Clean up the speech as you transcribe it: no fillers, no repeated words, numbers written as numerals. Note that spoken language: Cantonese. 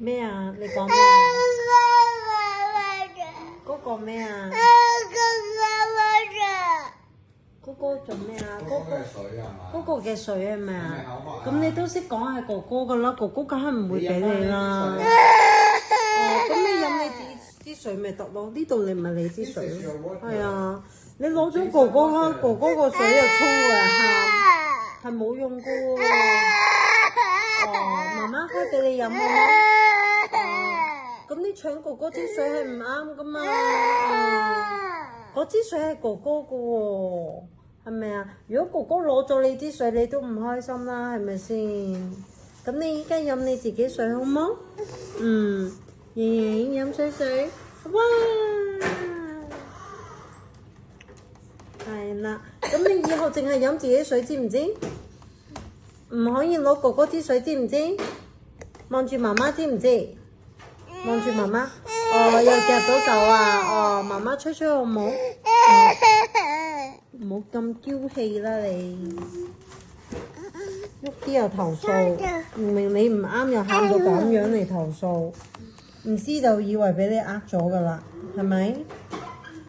咩啊？你講咩啊？嗰個咩啊？嗰個做咩啊？嗰個嘅水係咪啊？咁你都識講係哥哥噶啦，哥哥梗係唔會俾你啦。哦，咁你飲你自己支水咪得咯？呢度你唔係你支水，係啊，你攞咗哥哥個水又沖涼喊，係冇用噶喎。哦，媽媽開俾你飲好冇？咁你搶哥哥支水係唔啱噶嘛？嗰支水係哥哥噶喎，係咪啊？如果哥哥攞咗你支水，你都唔開心啦，係咪先？咁你依家飲你自己水好冇？嗯，盈盈飲水，哇！係啦，咁你以後淨係飲自己水，知唔知？唔可以攞哥哥支水，知唔知？望住媽媽，知唔知？望住媽媽。哦，又夾到手啊！哦，媽媽吹吹好冇？唔好咁嬌氣啦你，喐啲又投訴，明明你唔啱又喊到咁樣嚟投訴，唔知就以為俾你呃咗噶啦，係咪？